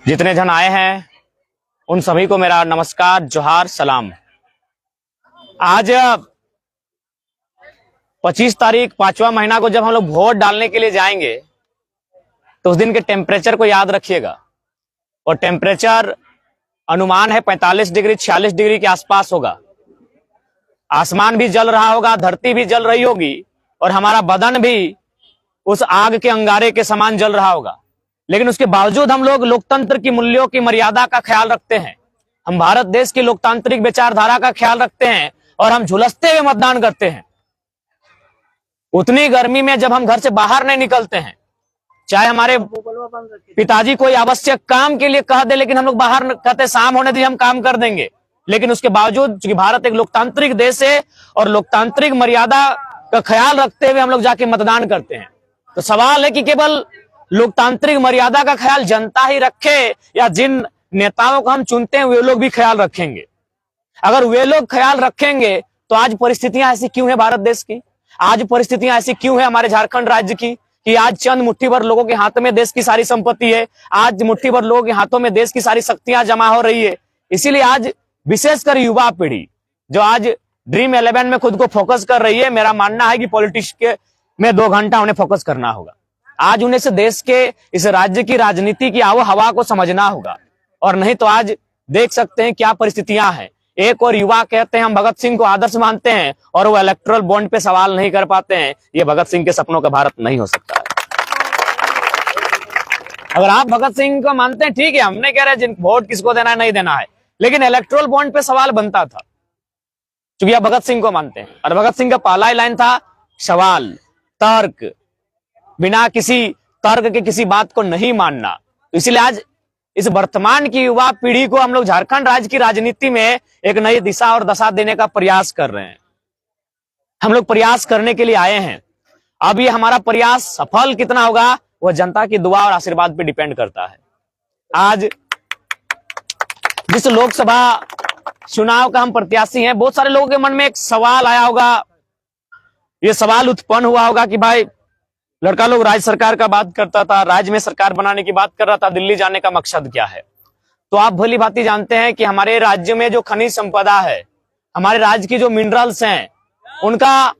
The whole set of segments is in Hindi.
जितने जन आए हैं उन सभी को मेरा नमस्कार, जोहार, सलाम। आज 25 तारीख 5वां महीना को जब हम लोग वोट डालने के लिए जाएंगे तो उस दिन के टेम्परेचर को याद रखिएगा। और टेम्परेचर अनुमान है 45 डिग्री 46 डिग्री के आसपास होगा। आसमान भी जल रहा होगा, धरती भी जल रही होगी और हमारा बदन भी उस आग के अंगारे के समान जल रहा होगा। लेकिन उसके बावजूद हम लोग लोकतंत्र की मूल्यों की मर्यादा का ख्याल रखते हैं। हम भारत देश की लोकतांत्रिक विचारधारा का ख्याल रखते हैं और हम झुलसते हुए मतदान करते हैं। उतनी गर्मी में जब हम घर से बाहर नहीं निकलते हैं, चाहे हमारे पिताजी कोई आवश्यक काम के लिए कह दे, लेकिन हम लोग बाहर कहते शाम होने दीजिए हम काम कर देंगे। लेकिन उसके बावजूद चूंकि भारत एक लोकतांत्रिक देश है और लोकतांत्रिक मर्यादा का ख्याल रखते हुए हम लोग जाके मतदान करते हैं। तो सवाल है कि केवल लोकतांत्रिक मर्यादा का ख्याल जनता ही रखे या जिन नेताओं को हम चुनते हैं वे लोग भी ख्याल रखेंगे। अगर वे लोग ख्याल रखेंगे तो आज परिस्थितियां ऐसी क्यों है भारत देश की, आज परिस्थितियां ऐसी क्यों है हमारे झारखंड राज्य की कि आज चंद मुट्ठी भर लोगों के हाथों में देश की सारी संपत्ति है, आज मुट्ठी भर लोगों के हाथों में देश की सारी शक्तियां जमा हो रही है। इसीलिए आज विशेषकर युवा पीढ़ी जो आज ड्रीम 11 में खुद को फोकस कर रही है, मेरा मानना है कि पॉलिटिक्स के में 2 घंटा उन्हें फोकस करना होगा। आज उन्हें से देश के इस राज्य की राजनीति की आवो हवा को समझना होगा, और नहीं तो आज देख सकते हैं क्या परिस्थितियां हैं। एक और युवा कहते हैं हम भगत सिंह को आदर्श मानते हैं और वो इलेक्टोरल बॉन्ड पे सवाल नहीं कर पाते हैं। ये भगत सिंह के सपनों का भारत नहीं हो सकता है। अगर आप भगत सिंह को मानते हैं ठीक है, हम नहीं कह रहे जिन वोट किसको देना है नहीं देना है, लेकिन इलेक्टोरल बॉन्ड पे सवाल बनता था क्योंकि आप भगत सिंह को मानते हैं। और भगत सिंह का पहला ही लाइन था सवाल, तर्क, बिना किसी तर्क के किसी बात को नहीं मानना। तो इसलिए आज इस वर्तमान की युवा पीढ़ी को हम लोग झारखंड राज्य की राजनीति में एक नई दिशा और दशा देने का प्रयास कर रहे हैं। हम लोग प्रयास करने के लिए आए हैं। अब ये हमारा प्रयास सफल कितना होगा वह जनता की दुआ और आशीर्वाद पे डिपेंड करता है। आज जिस लोकसभा चुनाव का हम प्रत्याशी हैं, बहुत सारे लोगों के मन में एक सवाल आया होगा, ये सवाल उत्पन्न हुआ होगा कि भाई लड़का लोग राज्य सरकार का बात करता था, राज्य में सरकार बनाने की बात कर रहा था, दिल्ली जाने का मकसद क्या है। तो आप भली भांति जानते हैं कि हमारे राज्य में जो खनिज संपदा है, हमारे राज्य की जो मिनरल्स हैं, उनका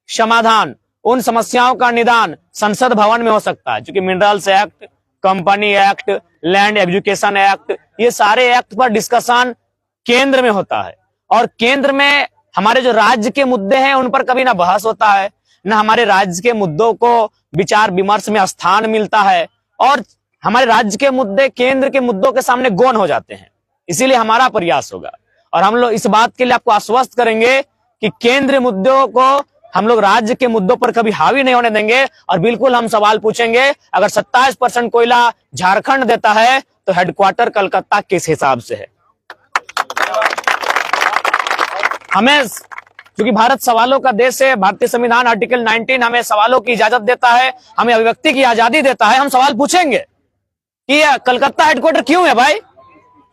समाधान, उन समस्याओं का निदान संसद भवन में हो सकता है। क्योंकि minerals act, company act, land education act, ये सारे एक्ट पर डिस्कशन केंद्र में होता है और केंद्र में हमारे जो राज्य के मुद्दे हैं उन पर कभी ना बहस होता है, ना हमारे राज्य के मुद्दों को विचार विमर्श में स्थान मिलता है, और हमारे राज्य के मुद्दे केंद्र के मुद्दों के सामने गौण हो जाते हैं। इसीलिए हमारा प्रयास होगा और हम लोग इस बात के लिए आपको आश्वस्त करेंगे कि केंद्रीय मुद्दों को हम लोग राज्य के मुद्दों पर कभी हावी नहीं होने देंगे। और बिल्कुल हम सवाल पूछेंगे, अगर 27% कोयला झारखंड देता है तो हेडक्वार्टर कलकत्ता किस हिसाब से है। हमें क्योंकि भारत सवालों का देश है, भारतीय संविधान आर्टिकल 19 हमें सवालों की इजाजत देता है, हमें अभिव्यक्ति की आजादी देता है। हम सवाल पूछेंगे कि यह कलकत्ता हेडक्वार्टर क्यों है भाई,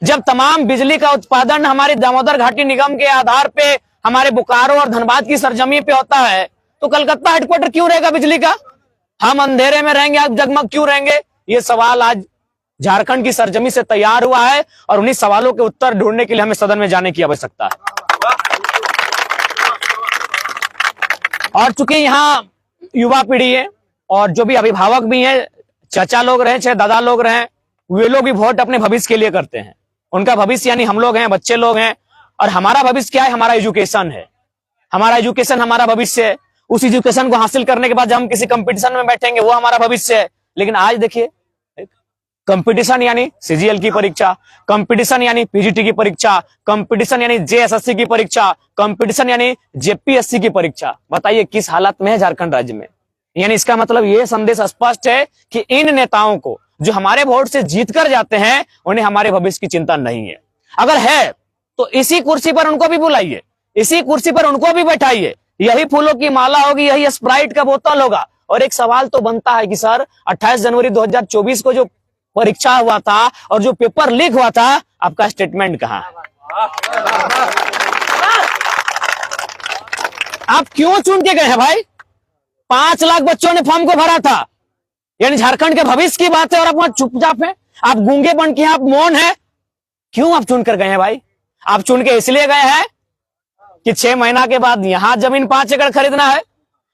जब तमाम बिजली का उत्पादन हमारी दामोदर घाटी निगम के आधार पे हमारे बोकारो और धनबाद की सरजमी पे होता है, तो कलकत्ता हेडक्वार्टर क्यों रहेगा बिजली का। हम अंधेरे में रहेंगे, आप जगमग क्यों रहेंगे। ये सवाल आज झारखंड की सरजमी से तैयार हुआ है और उन्हीं सवालों के उत्तर ढूंढने के लिए हमें सदन में जाने की आवश्यकता है। और चूंकि यहाँ युवा पीढ़ी है और जो भी अभिभावक भी हैं, चाचा लोग रहे चाहे दादा लोग रहे, वे लोग भी वोट अपने भविष्य के लिए करते हैं। उनका भविष्य यानी हम लोग हैं, बच्चे लोग हैं, और हमारा भविष्य क्या है, हमारा एजुकेशन है। हमारा एजुकेशन हमारा भविष्य है। उस एजुकेशन को हासिल करने के बाद जब हम किसी कंपटीशन में बैठेंगे वो हमारा भविष्य है। लेकिन आज देखिए, कंपटीशन यानी सीजीएल की परीक्षा, कंपटीशन यानी पीजीटी की परीक्षा, कंपटीशन यानी जेएसएससी की परीक्षा, कंपटीशन यानी जेपीएससी की परीक्षा। बताइए किस हालत में है झारखंड राज्य में। यानी इसका मतलब ये संदेश स्पष्ट है कि इन नेताओं को जो हमारे वोट से जीत कर जाते हैं उन्हें हमारे भविष्य की चिंता नहीं है। अगर है तो इसी कुर्सी पर उनको भी बुलाइए, इसी कुर्सी पर उनको भी बैठाइए, यही फूलों की माला होगी, यही स्प्राइट का बोतल होगा। और एक सवाल तो बनता है कि सर 28 जनवरी 2024 को जो परीक्षा हुआ था और जो पेपर लीक हुआ था, आपका स्टेटमेंट कहां है। आप क्यों चुन के गए हैं भाई। 5 लाख बच्चों ने फॉर्म को भरा था, यानी झारखंड के भविष्य की बात है और आप वहां चुपचाप हैं। आप गूंगे बन के आप मौन है, क्यों आप चुन कर गए हैं भाई? आप चुन के इसलिए गए हैं कि 6 महीना के बाद यहां जमीन 5 एकड़ खरीदना है,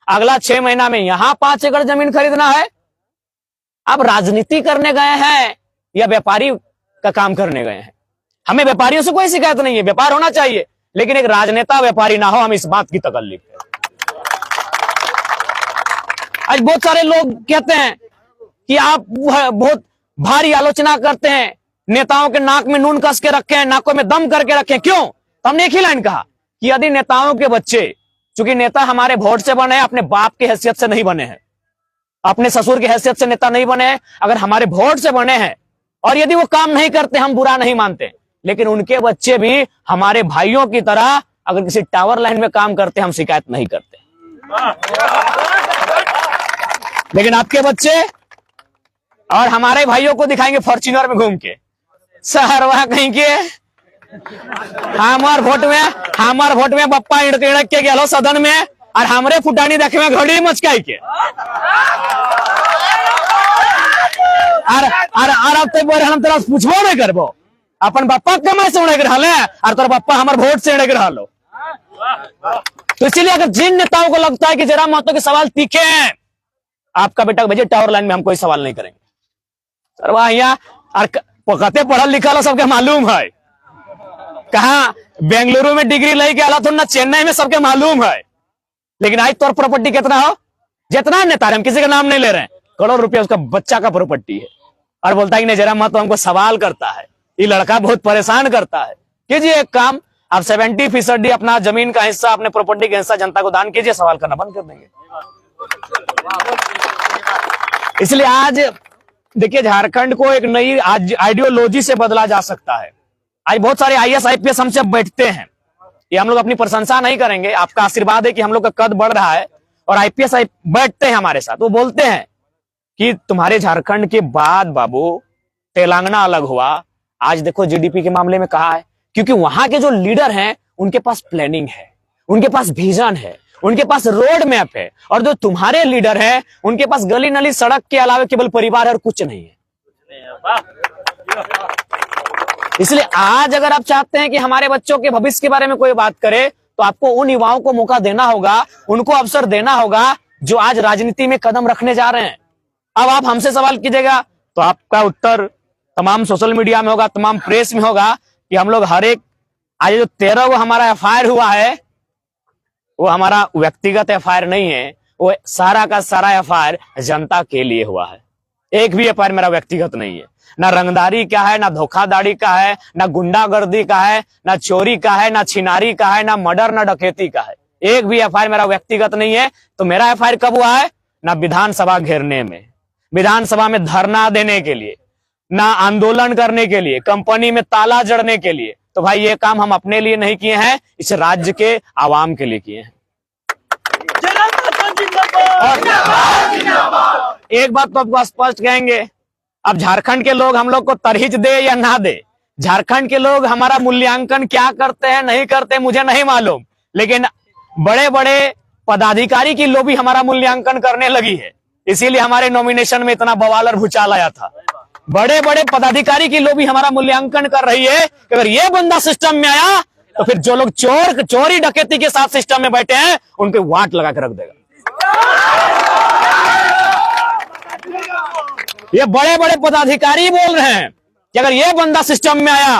अगला 6 महीना में यहां 5 एकड़ जमीन खरीदना है। आप राजनीति करने गए हैं या व्यापारी का काम करने गए हैं? हमें व्यापारियों से कोई शिकायत नहीं है, व्यापार होना चाहिए, लेकिन एक राजनेता व्यापारी ना हो, हम इस बात की तकल्लीफ है। आज बहुत सारे लोग कहते हैं कि आप बहुत भारी आलोचना करते हैं, नेताओं के नाक में नून कस के रखे हैं, नाकों में दम करके रखे हैं, क्यों? तो हमने एक ही लाइन कहा कि यदि नेताओं के बच्चे, चूंकि नेता हमारे वोट से बने हैं, अपने बाप की हैसियत से नहीं बने हैं, अपने ससुर की हैसियत से नेता नहीं बने हैं, अगर हमारे वोट से बने हैं और यदि वो काम नहीं करते, हम बुरा नहीं मानते, लेकिन उनके बच्चे भी हमारे भाइयों की तरह अगर किसी टावर लाइन में काम करते, हम शिकायत नहीं करते। लेकिन आपके बच्चे और हमारे भाइयों को दिखाएंगे फॉर्च्यूनर में घूम के, शहर वहां कहीं के हमार वोट में बप्पा इड़क के गेलो सदन में, और हमरे फुटानी देखे में घड़ी मचकाई के और अब तक हम तेरा पूछबो नहीं करबो, अपन बप्पा कमाई से उड़े रहा और तोर बप्पा हमारे वोट से उड़े रहा लो। तो इसीलिए अगर जिन नेताओं को लगता है कि जरा महतो के सवाल तीखे हैं, आपका बेटा भेजे टावर लाइन में, हम कोई सवाल नहीं करेंगे सर। वह यहाँ कते पढ़ल लिखल सबके मालूम है, कहा बेंगलुरु में डिग्री लेके आला तो ना चेन्नई में सबके मालूम है, लेकिन आज तोर प्रॉपर्टी कितना हो, जितना नेता, हम किसी का नाम नहीं ले रहे हैं, करोड़ रुपया उसका बच्चा का प्रॉपर्टी है, और बोलता है कि नहीं जरा मत, हमको सवाल करता है, ये लड़का बहुत परेशान करता है। कीजिए एक काम, आप 70% अपना जमीन का हिस्सा, अपने प्रॉपर्टी का हिस्सा जनता को दान कीजिए, सवाल करना बंद कर देंगे। इसलिए आज देखिए, झारखंड को एक नई आइडियोलॉजी से बदला जा सकता है। आज बहुत सारे IAS IPS हमसे बैठते हैं, ये हम लोग अपनी प्रशंसा नहीं करेंगे, आपका आशीर्वाद है कि हम लोग का कद बढ़ रहा है, और IPS बैठते हैं हमारे साथ, वो बोलते हैं कि तुम्हारे झारखंड के बाद बाबू तेलंगाना अलग हुआ। आज देखो GDP के मामले में कहा है, क्योंकि वहां के जो लीडर हैं उनके पास प्लानिंग है, उनके पास विजन है, उनके पास रोड मैप है, और जो तुम्हारे लीडर हैं उनके पास गली नली सड़क के अलावा केवल परिवार और कुछ नहीं है। इसलिए आज अगर आप चाहते हैं कि हमारे बच्चों के भविष्य के बारे में कोई बात करे, तो आपको उन युवाओं को मौका देना होगा, उनको अवसर देना होगा जो आज राजनीति में कदम रखने जा रहे हैं। अब आप हमसे सवाल कीजिएगा तो आपका उत्तर तमाम सोशल मीडिया में होगा, तमाम प्रेस में होगा कि हम लोग हर एक, आज जो 13 हमारा FIR हुआ है, वो हमारा व्यक्तिगत FIR नहीं है, वो सारा का सारा FIR जनता के लिए हुआ है। एक भी FIR मेरा व्यक्तिगत नहीं है, ना रंगदारी का है, ना धोखाधड़ी का है, ना गुंडागर्दी का है, ना चोरी का है, ना छिनारी का है, ना मर्डर, ना डकैती का है। एक भी FIR मेरा व्यक्तिगत नहीं है। तो मेरा FIR कब हुआ है? ना विधानसभा घेरने में, विधानसभा में धरना देने के लिए, ना आंदोलन करने के लिए, कंपनी में ताला जड़ने के लिए। तो भाई ये काम हम अपने लिए नहीं किए हैं, इस राज्य के आवाम के लिए किए हैं। एक बात तो आपको स्पष्ट कहेंगे, अब झारखंड के लोग हम लोग को तरहीज दे या ना दे, झारखंड के लोग हमारा मूल्यांकन क्या करते हैं नहीं करते मुझे नहीं मालूम, लेकिन बड़े बड़े पदाधिकारी की लोभी हमारा मूल्यांकन करने लगी है। इसीलिए हमारे नॉमिनेशन में इतना बवाल और भूचाल आया था। बड़े बड़े पदाधिकारी की लोभी हमारा मूल्यांकन कर रही है कि अगर ये बंदा सिस्टम में आया तो फिर जो लोग चोरी डकैती के साथ सिस्टम में बैठे हैं उनके वाट लगा के रख देगा। ये बड़े बड़े पदाधिकारी बोल रहे हैं कि अगर ये बंदा सिस्टम में आया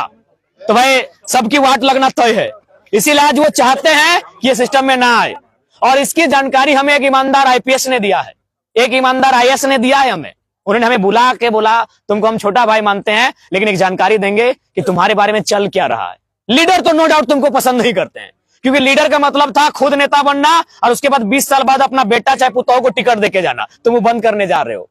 तो भाई सबकी वाट लगना तय है। इसीलिए आज वो चाहते हैं कि ये सिस्टम में ना आए, और इसकी जानकारी हमें एक ईमानदार IPS ने दिया है, एक ईमानदार IAS ने दिया है हमें। उन्होंने हमें बुला के बोला तुमको हम छोटा भाई मानते हैं, लेकिन एक जानकारी देंगे कि तुम्हारे बारे में चल क्या रहा है। लीडर तो नो डाउट तुमको पसंद नहीं करते हैं, क्योंकि लीडर का मतलब था खुद नेता बनना और उसके बाद 20 साल बाद अपना बेटा चाहे पुतों को टिकट देके जाना। तुम वो बंद करने जा रहे हो।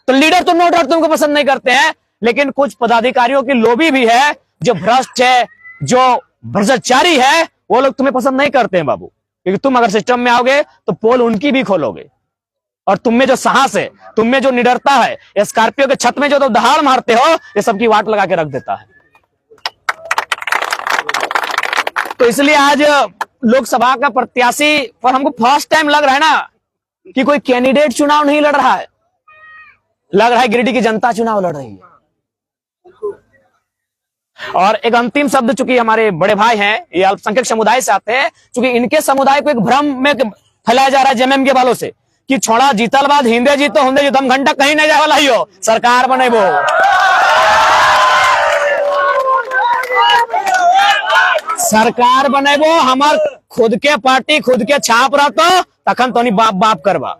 तो लीडर तो नो डाउट तुमको पसंद नहीं करते हैं, लेकिन कुछ पदाधिकारियों की लोभी भी है, जो भ्रष्ट है, जो भ्रष्टाचारी है, वो लोग तुम्हें पसंद नहीं करते हैं बाबू। क्योंकि तुम अगर सिस्टम में आओगे तो पोल उनकी भी खोलोगे, और तुम में जो साहस है, तुम में जो निडरता है, स्कॉर्पियो के छत में जो तो दहाड़ मारते हो, ये सबकी वाट लगा के रख देता है। तो इसलिए आज लोकसभा का प्रत्याशी पर हमको फर्स्ट टाइम लग रहा है ना कि कोई कैंडिडेट चुनाव नहीं लड़ रहा है, लग रहा है गिरिडीह की जनता चुनाव लड़ रही है। और एक अंतिम शब्द, चूंकि हमारे बड़े भाई हैं, ये अल्पसंख्यक समुदाय से आते हैं, चूंकि इनके समुदाय को एक भ्रम में फैलाया जा रहा है जेएमएम के वालों से कि छोड़ा जीतल बाद हिंदे जीतो हिंदे जीतो, हम घंटा कहीं नहीं जाए वाला ही हो, सरकार बने वो सरकार बने वो हमार खुद के पार्टी खुद के छाप रहता तखन तो नहीं बाप बाप करवा।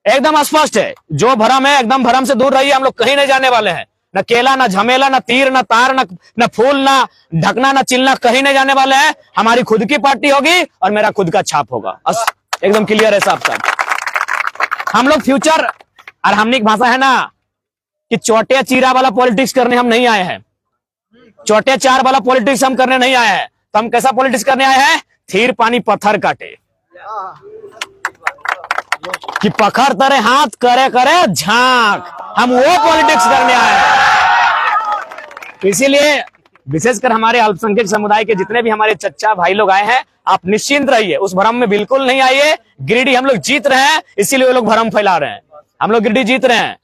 एकदम स्पष्ट है, जो भरम है एकदम भरम से दूर रहिए, हम लोग कहीं नहीं जाने वाले हैं, न केला न झमेला न तीर न तार न फूल न ढकना न चिलना, कहीं नहीं जाने वाले हैं। हमारी खुद की पार्टी होगी और मेरा खुद का छाप होगा, एकदम क्लियर है साहब साहब। हम लोग फ्यूचर, और हमने एक भाषा है ना कि चौटे चीरा वाला पॉलिटिक्स करने हम नहीं आए हैं, चौटे चार वाला पॉलिटिक्स हम करने नहीं आए हैं। तो हम कैसा पॉलिटिक्स करने आए हैं? थीर पानी पत्थर काटे कि पखर तरे हाथ करे करे झांक, हम वो पॉलिटिक्स करने आए हैं। इसीलिए विशेषकर हमारे अल्पसंख्यक समुदाय के जितने भी हमारे चच्चा भाई लोग आए हैं, आप निश्चिंत रहिए, उस भ्रम में बिल्कुल नहीं आइए। गिरिडीह हम लोग जीत रहे हैं, इसीलिए वो लोग भ्रम फैला रहे हैं। हम लोग गिरिडीह जीत रहे हैं,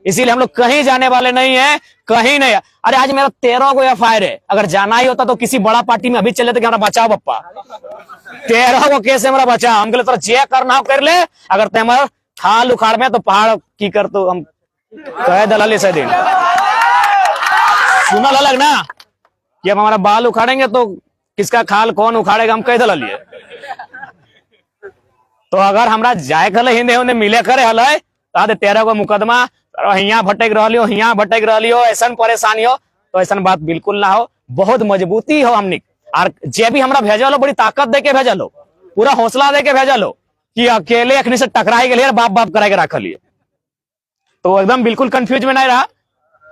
इसीलिए हम लोग कहीं जाने वाले नहीं है, कहीं नहीं। अरे आज मेरा 13 को एफआईआर है, अगर जाना ही होता तो किसी बड़ा पार्टी में अभी चले थे कि हमारा बचाओ बप्पा, 13 को केस हमारा बचाओ, हम तो जे करना हो कर ले, अगर ते हमारा खाल उखाड़ में तो पहाड़ की कर, तो हम कह दलाल से दिन सुना अलग ना कि अब हमारा बाल उखाड़ेंगे तो किसका खाल कौन उखाड़ेगा, हम कह दलालिए। तो अगर हमरा जाए कल हिंदे उन्हें मिले करे हल 13 को मुकदमा हिया भटक रही हो, हिया भटक रही हो, ऐसा परेशानी हो, तो ऐसा बात बिल्कुल ना हो, बहुत मजबूती हो हमने। और जे भी हमरा भेजल हो, बड़ी ताकत दे के भेजल हो, पूरा हौसला दे के भेजल हो कि अकेले अखनी से टकराई गए बाप बाप कराए के रखल लिए। तो एकदम बिल्कुल कंफ्यूज में नहीं रहा,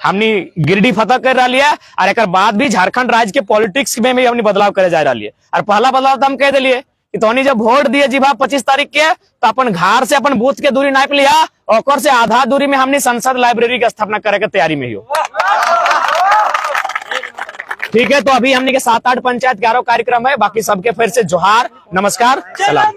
हमने गिरिडीह फतह कर रही है, और एक बाद भी झारखंड राज्य के पॉलिटिक्स में भी हमने बदलाव करे जा रही है। और पहला बदलाव तो हम कह दिलिए कि तोनी जब वोट दिए जी 25 तारीख के, तो अपन घर से अपन बूथ के दूरी नाप लिया, और से आधा दूरी में हमने संसद लाइब्रेरी की स्थापना करे के तैयारी में ही हो। ठीक है, तो अभी हमने के 7-8 पंचायत 11 कार्यक्रम है, बाकी सबके फिर से जोहार, नमस्कार, सलाम।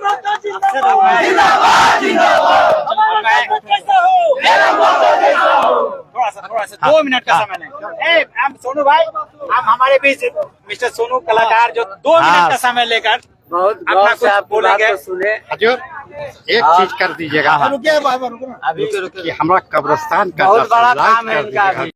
थोड़ा सा 2 मिनट का समय लें। हम सोनू भाई, हम हमारे बीच मिस्टर सोनू कलाकार जो 2 मिनट का समय लेकर अपना कुछ बोलेंगे। सुने हजूर, एक चीज कर दीजिएगा, अभी हमारा कब्रिस्तान का बहुत बड़ा काम है इनका।